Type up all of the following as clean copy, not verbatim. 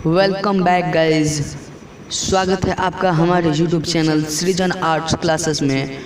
Welcome back guys. स्वागत है आपका हमारे यूट्यूब चैनल सृजन आर्ट्स क्लासेस में।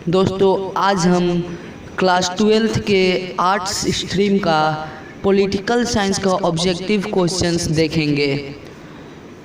दोस्तों आज हम क्लास 12th के आर्ट्स स्ट्रीम का पॉलिटिकल साइंस का ऑब्जेक्टिव क्वेश्चंस देखेंगे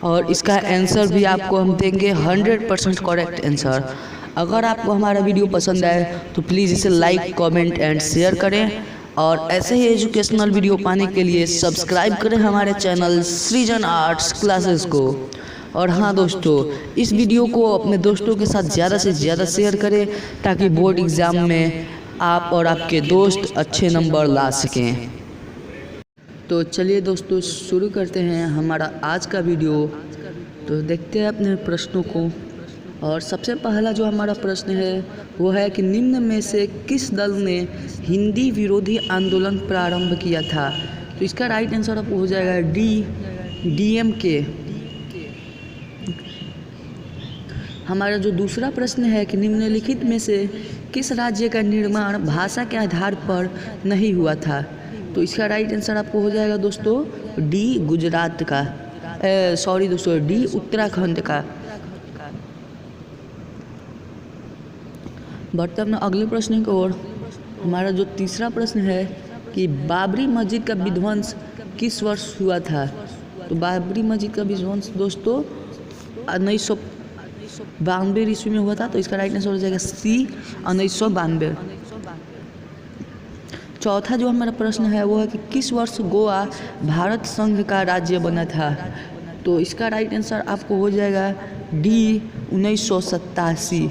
और इसका आंसर भी आपको हम देंगे 100% करेक्ट आंसर। अगर आपको हमारा वीडियो पसंद आए तो प्लीज़ इसे लाइक कमेंट एंड शेयर करें और ऐसे ही एजुकेशनल वीडियो पाने के लिए सब्सक्राइब करें हमारे चैनल सृजन आर्ट्स क्लासेस को। और हाँ दोस्तों, इस वीडियो को अपने दोस्तों के साथ ज़्यादा से ज़्यादा शेयर करें ताकि बोर्ड एग्ज़ाम में आप और आपके दोस्त अच्छे नंबर ला सकें। तो चलिए दोस्तों शुरू करते हैं हमारा आज का वीडियो। तो देखते हैं अपने प्रश्नों को। और सबसे पहला जो हमारा प्रश्न है वो है कि निम्न में से किस दल ने हिंदी विरोधी आंदोलन प्रारंभ किया था। तो इसका राइट आंसर आपको हो जाएगा डीएमके। हमारा जो दूसरा प्रश्न है कि निम्नलिखित में से किस राज्य का निर्माण भाषा के आधार पर नहीं हुआ था। तो इसका राइट आंसर आपको हो जाएगा दोस्तों डी गुजरात का, सॉरी दोस्तों डी उत्तराखंड का। बढ़ते अपने अगले प्रश्न की ओर। हमारा जो तीसरा प्रश्न है कि बाबरी मस्जिद का विध्वंस किस वर्ष हुआ था। तो बाबरी मस्जिद का विध्वंस दोस्तों 1992 ईस्वी में हुआ था। तो इसका राइट आंसर हो जाएगा सी 1992। चौथा जो हमारा प्रश्न है वो है कि किस वर्ष गोवा भारत संघ का राज्य बना था। तो इसका राइट आंसर आपको हो जाएगा डी 1987।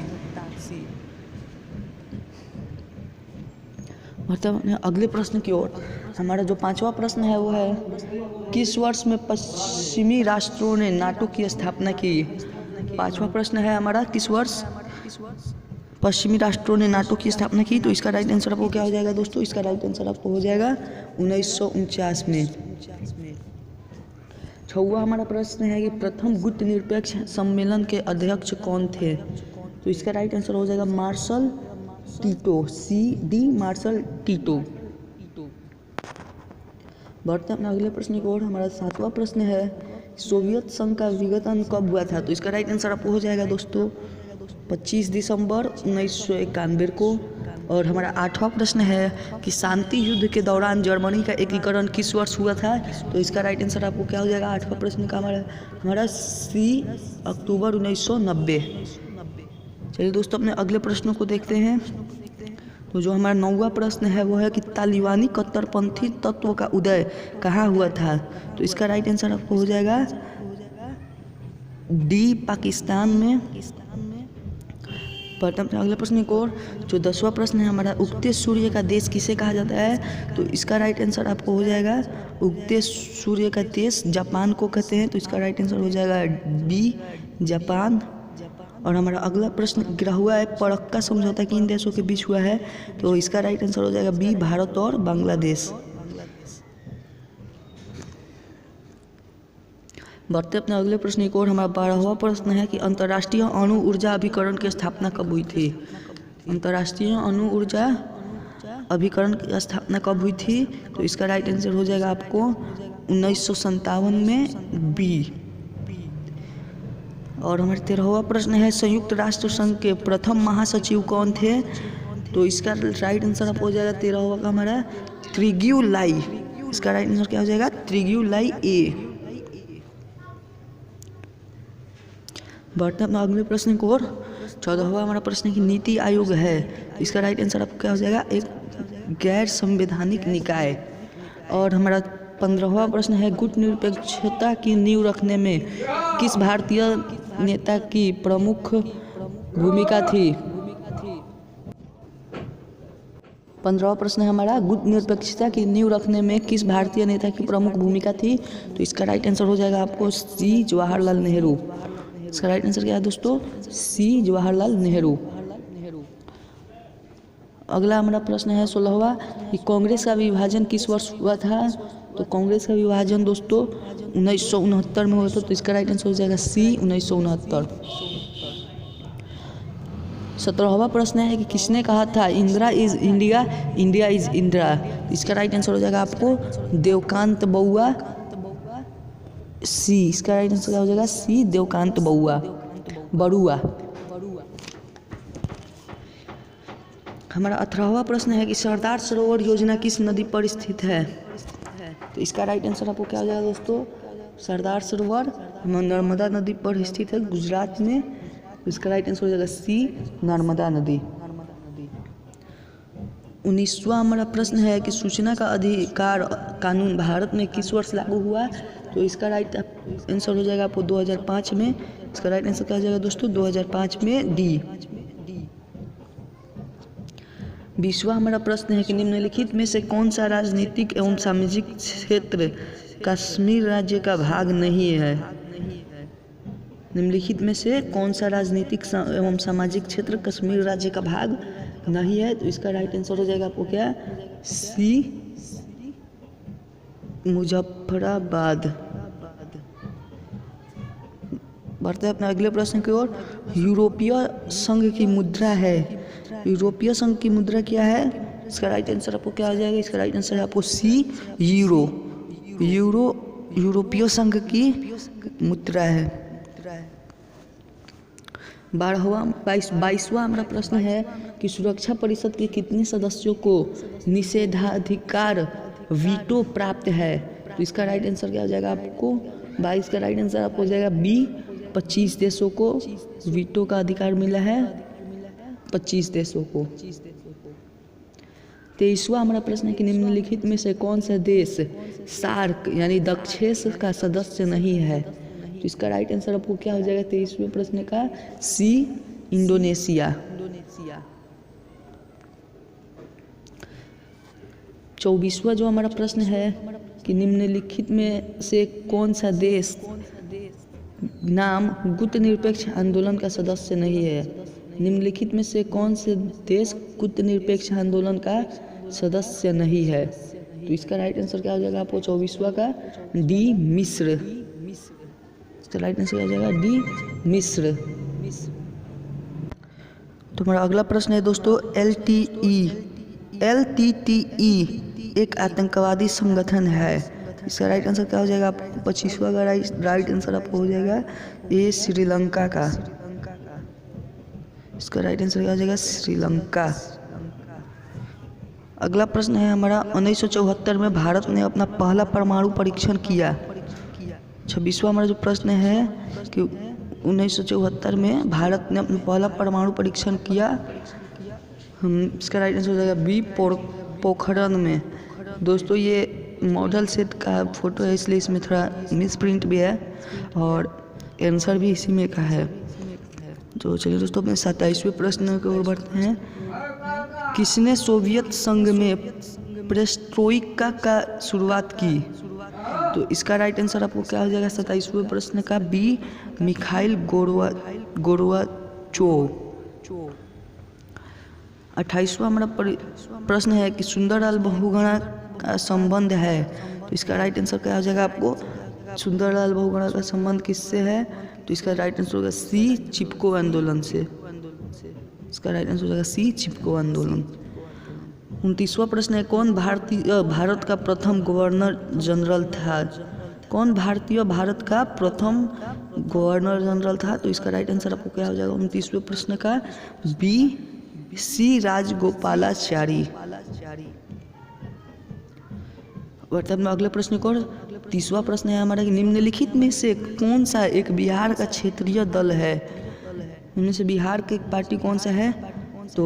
मतलब अगले प्रश्न की ओर। हमारा जो पांचवा प्रश्न है वो है किस वर्ष में पश्चिमी राष्ट्रों ने नाटो की स्थापना की। पांचवा प्रश्न है हमारा किस वर्ष पश्चिमी राष्ट्रों ने नाटो की स्थापना की। तो इसका राइट आंसर आपको क्या हो जाएगा दोस्तों, इसका राइट आंसर आपको हो जाएगा 1949 में। छठवां हमारा प्रश्न है कि प्रथम गुट निरपेक्ष सम्मेलन के अध्यक्ष कौन थे। तो इसका राइट आंसर हो जाएगा Marshal Tito, C D Marshal Tito. बढ़ते अपने अगले प्रश्न की ओर। हमारा सातवां प्रश्न है सोवियत संघ का विघटन कब हुआ था। तो इसका राइट आंसर आपको हो जाएगा दोस्तों 25 दिसंबर 1991 को। और हमारा आठवां प्रश्न है कि शांति युद्ध के दौरान जर्मनी का एकीकरण किस वर्ष हुआ था। तो इसका राइट आंसर आपको क्या हो जाएगा आठवां प्रश्न का हमारा सी अक्टूबर 1990। चलिए दोस्तों अपने अगले प्रश्नों को देखते हैं। तो जो हमारा 9वां प्रश्न है वो है कि तालिबानी कट्टरपंथी तत्व का उदय कहाँ हुआ था। तो इसका राइट आंसर आपको हो जाएगा डी पाकिस्तान में। पर अगले प्रश्न की ओर। जो 10वां प्रश्न है हमारा उगते सूर्य का देश किसे कहा जाता है। तो इसका राइट आंसर आपको हो जाएगा उगते सूर्य का देश जापान को कहते हैं। तो इसका राइट आंसर हो जाएगा बी जापान। और हमारा अगला प्रश्न गिरा हुआ है परक्का समझौता किन देशों के बीच हुआ है। तो इसका राइट आंसर हो जाएगा बी भारत और बांग्लादेश। बढ़ते अपने अगले प्रश्न की ओर। हमारा 12वां प्रश्न है कि अंतर्राष्ट्रीय अणु ऊर्जा अभिकरण की स्थापना कब हुई थी। अंतर्राष्ट्रीय अणु ऊर्जा अभिकरण की स्थापना कब हुई थी। तो इसका राइट आंसर हो जाएगा आपको 1957 में बी। और हमारा 13वां प्रश्न है संयुक्त राष्ट्र संघ के प्रथम महासचिव कौन थे। तो इसका राइट आंसर आपको हो जाएगा 13वां का हमारा त्रिग्यू लाई। इसका राइट आंसर क्या हो जाएगा त्रिग्यू लाई ए। बढ़ते अपना अगले प्रश्न की ओर। 14वां हमारा प्रश्न की नीति आयोग है। इसका राइट आंसर आपको क्या हो जाएगा एक गैर संवैधानिक निकाय। और हमारा 15वां प्रश्न है गुट निरपेक्षता की नींव रखने में किस भारतीय नेता की प्रमुख भूमिका थी। 15वां प्रश्न है हमारा गुट निरपेक्षता की नींव रखने में किस भारतीय नेता की प्रमुख भूमिका थी। तो इसका राइट आंसर हो जाएगा आपको सी जवाहरलाल नेहरू। इसका राइट आंसर क्या है दोस्तों सी जवाहरलाल नेहरू। अगला हमारा प्रश्न है 16वां कि कांग्रेस का विभाजन किस वर्ष हुआ था। तो कांग्रेस का विभाजन दोस्तों 1969 में हुआ था। तो इसका राइट आंसर हो जाएगा सी 1969। 17वां प्रश्न है कि किसने कहा था Indira is India, India is Indira. इसका राइट आंसर हो जाएगा आपको देवकांत बउआ। सी, इसका राइट आंसर क्या हो जाएगा? सी, देवकांत बरुआ। हमारा 18वां प्रश्न है कि सरदार सरोवर योजना किस नदी पर स्थित है? तो इसका राइट आंसर आपको क्या हो जाएगा दोस्तों? सरदार सरोवर नर्मदा नदी पर स्थित है, गुजरात में। तो इसका राइट आंसर हो जाएगा सी, नर्मदा नदी। 19वां हमारा प्रश्न है कि सूचना का अधिकार कानून भारत में किस वर्ष लागू हुआ? तो इसका राइट आंसर हो जाएगा आपको 2005 में। इसका राइट आंसर क्या हो जाएगा दोस्तों? 2005 में, डी। 20वां हमारा प्रश्न है कि निम्नलिखित में से कौन सा राजनीतिक एवं सामाजिक क्षेत्र कश्मीर राज्य का भाग नहीं है? निम्नलिखित में से कौन सा राजनीतिक एवं सामाजिक क्षेत्र कश्मीर राज्य का भाग नहीं है? तो इसका राइट आंसर हो जाएगा आपको क्या? सी, मुजफ्फराबाद। बढ़ते हैं अपने अगले प्रश्न की ओर। यूरोपीय संघ की मुद्रा है, यूरोपीय संघ की मुद्रा क्या है? इसका राइट आंसर आपको क्या हो जाएगा? इसका राइट आंसर है आपको सी, यूरो। यूरोपीय संघ की मुद्रा है। 22वां हमारा प्रश्न है कि सुरक्षा परिषद के कितने सदस्यों को निषेधाधिकार वीटो प्राप्त है? तो इसका राइट आंसर क्या हो जाएगा आपको? 22 का राइट आंसर आपको हो जाएगा बी, 25 देशों को वीटो का अधिकार मिला है, 25 देशों को। 23वां हमारा प्रश्न है कि निम्नलिखित में से कौन सा देश सार्क यानी दक्षेस का सदस्य नहीं है? तो इसका राइट आंसर आपको क्या हो जाएगा 23वें प्रश्न का? सी, इंडोनेशिया। 24वां जो हमारा प्रश्न है कि निम्नलिखित में से कौन सा देश नाम गुट निरपेक्ष आंदोलन का सदस्य नहीं है? निम्नलिखित में से कौन से देश गुट निरपेक्ष आंदोलन का सदस्य नहीं है? तो इसका राइट आंसर क्या हो जाएगा आपको 24वां का? डी, मिस्र। इसका राइट आंसर क्या हो जाएगा? डी, मिस्र। तो हमारा अगला प्रश्न है दोस्तों, LTTE एक आतंकवादी संगठन है। इसका राइट आंसर क्या हो जाएगा आपको? 25वां का राइट आंसर आपको हो जाएगा ए, श्रीलंका का। इसका राइट आंसर क्या हो जाएगा? श्रीलंका। अगला प्रश्न है हमारा, 1974 में भारत ने अपना पहला परमाणु परीक्षण किया। 26वां हमारा जो प्रश्न है कि 1974 में भारत ने अपना पहला परमाणु परीक्षण किया। इसका राइट आंसर हो जाएगा बी, पोखरण में। दोस्तों ये मॉडल सेट का फोटो है, इसलिए इसमें थोड़ा मिसप्रिंट भी है और आंसर भी इसी में का है। तो चलिए दोस्तों अपने 27वें प्रश्न की ओर बढ़ते हैं। किसने सोवियत संघ में पेरेस्ट्रोइका का शुरुआत की? तो इसका राइट आंसर आपको क्या हो जाएगा 27वें प्रश्न का? B, Mikhail Gorbachev. 28वां हमारा प्रश्न है कि सुंदरलाल बहुगुणा का संबंध है। तो इसका राइट आंसर क्या हो जाएगा आपको? सुंदरलाल बहुगुणा का संबंध किससे है? तो इसका राइट आंसर होगा सी, चिपको आंदोलन से। इसका राइट आंसर हो जाएगा सी, चिपको आंदोलन। 29वां प्रश्न है, कौन भारत का प्रथम गवर्नर जनरल था? कौन भारत का प्रथम गवर्नर जनरल था? तो इसका राइट आंसर आपको क्या हो जाएगा 29वें प्रश्न का? बी, सी, राजगोपालाचारी। वर्तमान में अगले प्रश्न को 30वां प्रश्न है हमारा कि निम्नलिखित में से कौन सा एक बिहार का क्षेत्रीय दल है? इनमें से बिहार के पार्टी कौन सा है? तो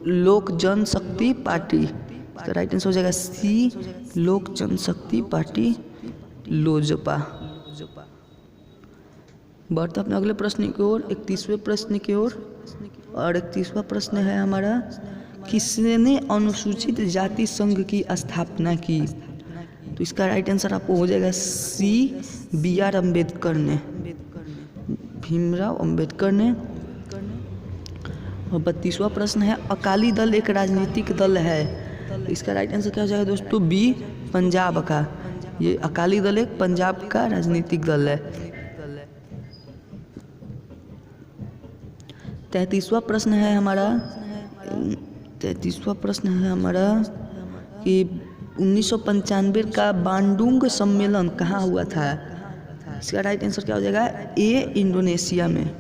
लोक जनशक्ति पार्टी। इसका राइट आंसर हो जाएगा सी, लोक जनशक्ति पार्टी, लोजपा। बढ़ते अपने अगले प्रश्न की ओर, 31वें प्रश्न की ओर। और 31वां प्रश्न है हमारा, किसने अनुसूचित जाति संघ की स्थापना की? तो इसका राइट आंसर आपको हो जाएगा सी, B.R. अम्बेडकर ने, भीमराव अम्बेडकर ने। और 32वां प्रश्न है, अकाली दल एक राजनीतिक दल है। तो इसका राइट आंसर क्या हो जाएगा दोस्तों? बी, पंजाब का। ये अकाली दल एक पंजाब का राजनीतिक दल है। 33वां प्रश्न है हमारा, 33वां प्रश्न है हमारा कि 1995 का बांडुंग सम्मेलन कहाँ हुआ था? इसका राइट आंसर क्या हो जाएगा? ए, इंडोनेशिया में।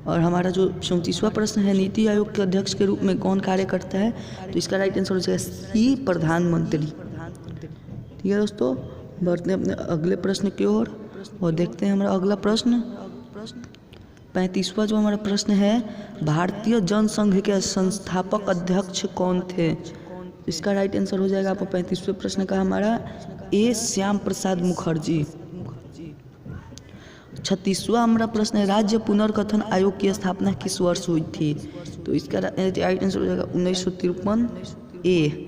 और हमारा जो 34वां प्रश्न है, नीति आयोग के अध्यक्ष के रूप में कौन कार्य करता है? तो इसका राइट आंसर हो जाएगा सी, प्रधानमंत्री। ठीक है दोस्तों, बढ़ते हैं अपने अगले प्रश्न की ओर और देखते हैं हमारा अगला प्रश्न। 35वां जो हमारा प्रश्न है, भारतीय जनसंघ के संस्थापक अध्यक्ष कौन थे? इसका राइट आंसर हो जाएगा आपको 35वें प्रश्न का हमारा ए, श्याम प्रसाद मुखर्जी। 36वां हमारा प्रश्न है, राज्य पुनर्गठन आयोग की स्थापना किस वर्ष हुई थी? तो इसका राइट आंसर हो जाएगा 1953 ए।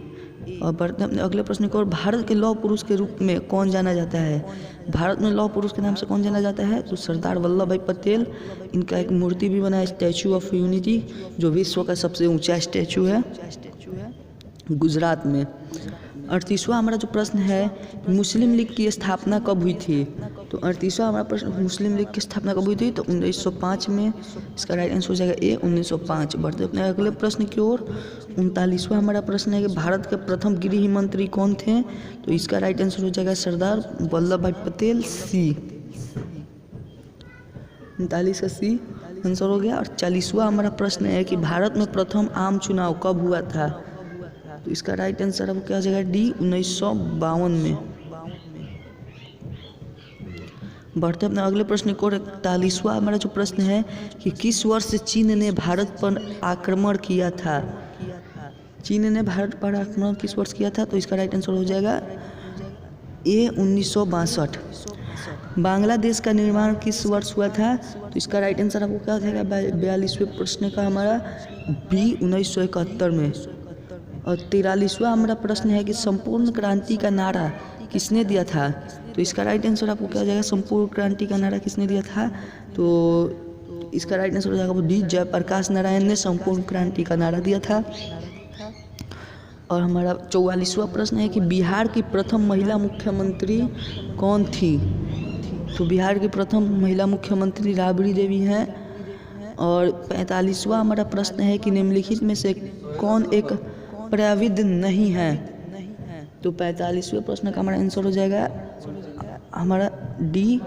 और बढ़ते हैं अपने अगले प्रश्न को, भारत के लौह पुरुष के रूप में कौन जाना जाता है? भारत में लौह पुरुष के नाम से कौन जाना जाता है? तो सरदार वल्लभ भाई पटेल। इनका एक मूर्ति भी बना है, स्टैचू ऑफ यूनिटी, जो विश्व का सबसे ऊंचा स्टैचू है गुजरात में। 38वां हमारा जो प्रश्न है, मुस्लिम लीग की स्थापना कब हुई थी? तो 38वां हमारा प्रश्न, मुस्लिम लीग की स्थापना कब हुई थी? तो 1905 में। इसका राइट आंसर हो जाएगा ए, 1905। बढ़ते अपने अगले प्रश्न की ओर। 39वां हमारा प्रश्न है कि भारत के प्रथम गृह मंत्री कौन थे? तो इसका राइट आंसर हो जाएगा सरदार वल्लभ भाई पटेल, सी। 39 का सी आंसर हो गया। और 40वां हमारा प्रश्न है कि भारत में प्रथम आम चुनाव कब हुआ था? तो इसका राइट आंसर आपको क्या हो जाएगा? डी, 1952 में। बढ़ते अपने अगले प्रश्न को। 41वां हमारा जो प्रश्न है कि किस वर्ष चीन ने भारत पर आक्रमण किया था? चीन ने भारत पर आक्रमण किस वर्ष किया था? तो इसका राइट आंसर हो जाएगा ए, 1962। बांग्लादेश का निर्माण किस वर्ष हुआ था? तो इसका राइट आंसर आपको क्या हो जाएगा? 42वें प्रश्न का हमारा बी, 1971 में। और 43वां हमारा प्रश्न है कि संपूर्ण क्रांति का नारा किसने दिया था? तो इसका राइट आंसर आपको क्या हो जाएगा? संपूर्ण क्रांति का नारा किसने दिया था? तो इसका राइट आंसर हो जाएगा डी, जयप्रकाश नारायण ने संपूर्ण क्रांति का नारा दिया था। और हमारा 44वां प्रश्न है कि बिहार की प्रथम महिला मुख्यमंत्री कौन थी? तो बिहार की प्रथम महिला मुख्यमंत्री राबड़ी देवी हैं। और 45वां हमारा प्रश्न है कि निम्नलिखित में से कौन एक प्रविध नहीं है? तो 45वें प्रश्न का हमारा आंसर हो जाएगा हमारा डी,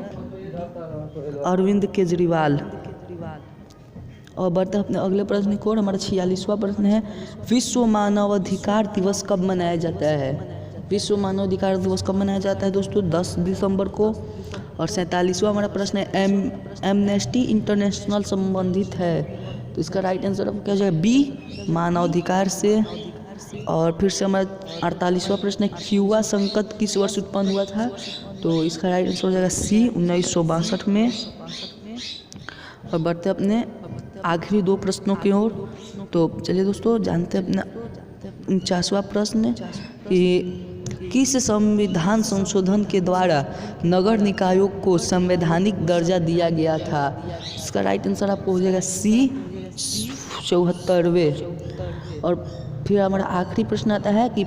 अरविंद केजरीवाल। और बढ़ते अपने अगले प्रश्न को। हमारा 46वां प्रश्न है, विश्व मानवाधिकार दिवस कब मनाया जाता है? विश्व मानवाधिकार दिवस कब मनाया जाता है दोस्तों? 10 दिसंबर को। और 47वां हमारा प्रश्न है, एमनेस्टी इंटरनेशनल संबंधित है? तो इसका राइट आंसर आपको क्या हो जाएगा? बी, मानवाधिकार से। और फिर से हमारा 48वां प्रश्न है, क्यूबा संकट किस वर्ष उत्पन्न हुआ था? तो इसका राइट आंसर हो जाएगा सी, 1962 में। और बढ़ते अपने आखिरी 2 प्रश्नों की ओर। तो चलिए दोस्तों जानते हैं अपना 49वां प्रश्न कि किस संविधान संशोधन के द्वारा नगर निकायों को संवैधानिक दर्जा दिया गया था? इसका राइट आंसर आपको हो जाएगा सी, 74वें। और फिर हमारा आखिरी प्रश्न आता है कि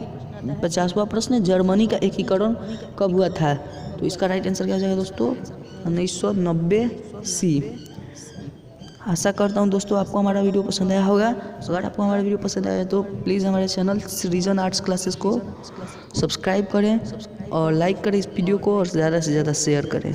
50वां प्रश्न, जर्मनी का एकीकरण कब हुआ था? तो इसका राइट आंसर क्या हो जाएगा दोस्तों? 1990 सी। आशा करता हूँ दोस्तों आपको हमारा वीडियो पसंद आया होगा। अगर आपको हमारा वीडियो पसंद आया तो प्लीज़ हमारे चैनल सृजन आर्ट्स क्लासेस को सब्सक्राइब करें और लाइक करें इस वीडियो को और ज़्यादा से ज़्यादा शेयर करें।